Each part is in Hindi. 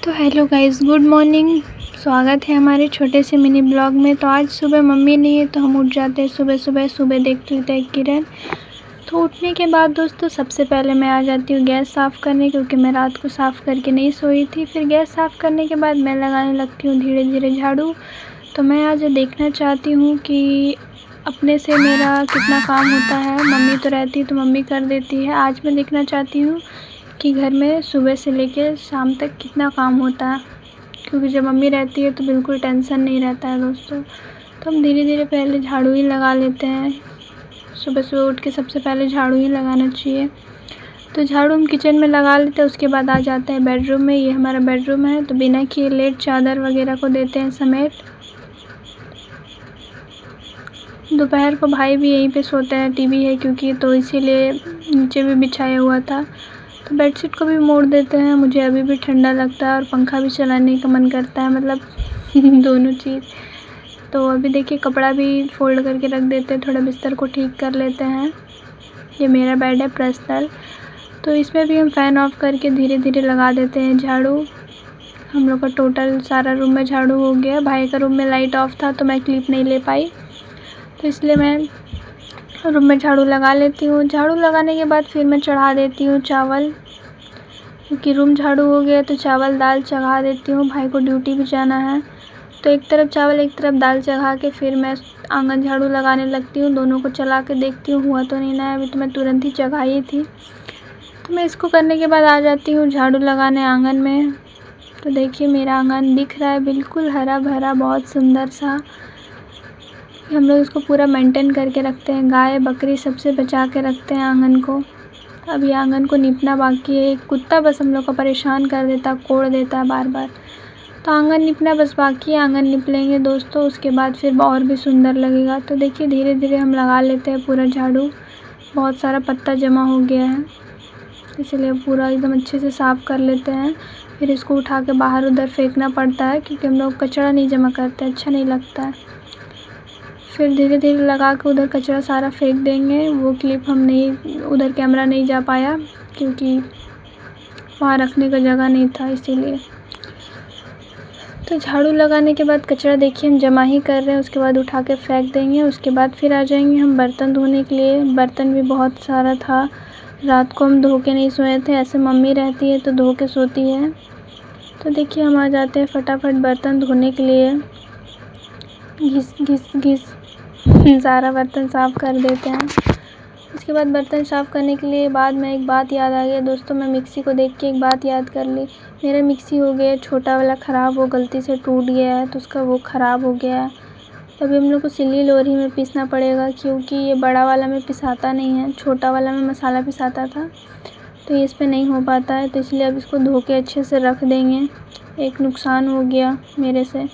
तो हेलो गाइस, गुड मॉर्निंग। स्वागत है हमारे छोटे से मिनी ब्लॉग में। तो आज सुबह मम्मी नहीं है तो हम उठ जाते हैं सुबह देख लेते हैं किरण। तो उठने के बाद दोस्तों सबसे पहले मैं आ जाती हूँ गैस साफ़ करने, क्योंकि मैं रात को साफ़ करके नहीं सोई थी। फिर गैस साफ़ करने के बाद मैं लगाने लगती हूँ धीरे धीरे झाड़ू। तो मैं आज देखना चाहती हूँ कि अपने से मेरा कितना काम होता है। मम्मी तो रहती है तो मम्मी कर देती है। आज मैं देखना चाहती हूँ कि घर में सुबह से लेकर शाम तक कितना काम होता है, क्योंकि जब मम्मी रहती है तो बिल्कुल टेंशन नहीं रहता है दोस्तों। तो हम धीरे धीरे पहले झाड़ू ही लगा लेते हैं। सुबह सुबह उठ के सबसे पहले झाड़ू ही लगाना चाहिए। तो झाड़ू हम किचन में लगा लेते हैं, उसके बाद आ जाते हैं बेडरूम में। ये हमारा बेडरूम है। तो बिना किए लेट चादर वगैरह को देते हैं समेट। दोपहर को भाई भी यहीं पे सोते हैं, टीवी है क्योंकि, तो इसीलिए नीचे भी बिछाया हुआ था। तो बेडशीट को भी मोड़ देते हैं। मुझे अभी भी ठंडा लगता है और पंखा भी चलाने का मन करता है, मतलब दोनों चीज़। तो अभी देखिए कपड़ा भी फ़ोल्ड करके रख देते हैं, थोड़ा बिस्तर को ठीक कर लेते हैं। ये मेरा बेड है पर्सनल। तो इसमें भी हम फ़ैन ऑफ करके धीरे धीरे लगा देते हैं झाड़ू। हम लोग का टोटल सारा रूम में झाड़ू हो गया। भाई का रूम में लाइट ऑफ था तो मैं क्लिप नहीं ले पाई, तो इसलिए मैं रूम में झाड़ू लगा लेती हूँ। झाड़ू लगाने के बाद फिर मैं चढ़ा देती हूँ चावल, क्योंकि रूम झाड़ू हो गया तो चावल दाल चढ़ा देती हूँ। भाई को ड्यूटी भी जाना है, तो एक तरफ चावल एक तरफ दाल चढ़ा के फिर मैं आंगन झाड़ू लगाने लगती हूँ। दोनों को चला के देखती हूँ हुआ तो नहीं ना। अभी तो मैं तुरंत ही चढ़ाई थी। तो मैं इसको करने के बाद आ जाती हूँ झाड़ू लगाने आंगन में। तो देखिए मेरा आंगन दिख रहा है बिल्कुल हरा भरा, बहुत सुंदर सा। हम लोग इसको पूरा मेंटेन करके रखते हैं। गाय बकरी सबसे बचा के रखते हैं आंगन को। अभी आंगन को निपना बाकी है। एक कुत्ता बस हम लोग को परेशान कर देता, कोड़ देता है बार बार। तो आंगन निपना बस बाकी है। आंगन निप लेंगे दोस्तों, उसके बाद फिर और भी सुंदर लगेगा। तो देखिए धीरे धीरे हम लगा लेते हैं पूरा झाड़ू। बहुत सारा पत्ता जमा हो गया है, इसलिए पूरा एकदम अच्छे से साफ़ कर लेते हैं। फिर इसको उठा के बाहर उधर फेंकना पड़ता है, क्योंकि हम लोग कचरा नहीं जमा करते, अच्छा नहीं लगता है। फिर धीरे धीरे लगा के उधर कचरा सारा फेंक देंगे। वो क्लिप हम नहीं, उधर कैमरा नहीं जा पाया क्योंकि वहाँ रखने का जगह नहीं था, इसीलिए। तो झाड़ू लगाने के बाद कचरा देखिए हम जमा ही कर रहे हैं, उसके बाद उठा के फेंक देंगे। उसके बाद फिर आ जाएंगे हम बर्तन धोने के लिए। बर्तन भी बहुत सारा था, रात को हम धो के नहीं सोए थे। ऐसे मम्मी रहती है तो धो के सोती है। तो देखिए हम आ जाते हैं फटाफट बर्तन धोने के लिए। घिस घिस घिस सारा बर्तन साफ़ कर देते हैं। उसके बाद बर्तन साफ़ करने के लिए बाद में एक बात याद आ गई दोस्तों। मैं मिक्सी को देख के एक बात याद कर ली। मेरा मिक्सी हो गया छोटा वाला ख़राब, वो गलती से टूट गया है तो उसका वो ख़राब हो गया है। अभी हम लोग को सिल्ली लोरी में पीसना पड़ेगा, क्योंकि ये बड़ा वाला में पिसाता नहीं है। छोटा वाला में मसाला पिसाता था, तो ये इस पर नहीं हो पाता है। तो इसलिए अब इसको धो के अच्छे से रख देंगे। एक नुकसान हो गया मेरे से।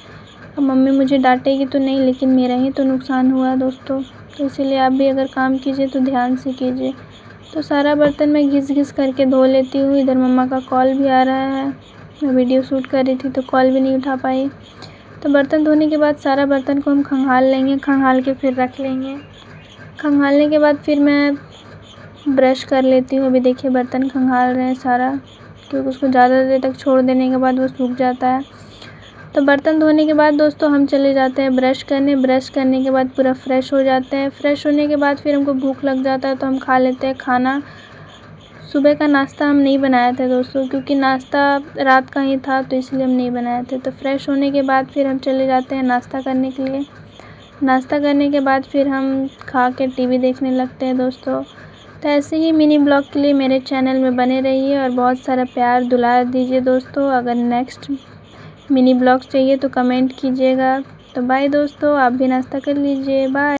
अब मम्मी मुझे डांटेगी तो नहीं, लेकिन मेरा ही तो नुकसान हुआ दोस्तों। तो इसीलिए आप भी अगर काम कीजिए तो ध्यान से कीजिए। तो सारा बर्तन मैं घिस घिस करके धो लेती हूँ। इधर मम्मा का कॉल भी आ रहा है, मैं वीडियो शूट कर रही थी तो कॉल भी नहीं उठा पाई। तो बर्तन धोने के बाद सारा बर्तन को हम खंगाल लेंगे, खंगाल के फिर रख लेंगे। खंगालने के बाद फिर मैं ब्रश कर लेती हूँ। अभी देखिए बर्तन खंगाल रहे हैं सारा, क्योंकि उसको ज़्यादा देर तक छोड़ देने के बाद वो सूख जाता है। तो बर्तन धोने के बाद दोस्तों हम चले जाते हैं ब्रश करने। ब्रश करने के बाद पूरा फ्रेश हो जाते हैं। फ्रेश होने के बाद फिर हमको भूख लग जाता है तो हम खा लेते हैं खाना। सुबह का नाश्ता हम नहीं बनाया था दोस्तों, क्योंकि नाश्ता रात का ही था तो इसलिए हम नहीं बनाए थे। तो फ्रेश होने के बाद फिर हम चले जाते हैं नाश्ता करने के लिए। नाश्ता करने के बाद फिर हम खा के टीवी देखने लगते हैं दोस्तों। तो ऐसे ही मिनी ब्लॉग के लिए मेरे चैनल में बने रहिए और बहुत सारा प्यार दुलार दीजिए दोस्तों। अगर नेक्स्ट मिनी ब्लॉग्स चाहिए तो कमेंट कीजिएगा। तो बाय दोस्तों, आप भी नाश्ता कर लीजिए, बाय।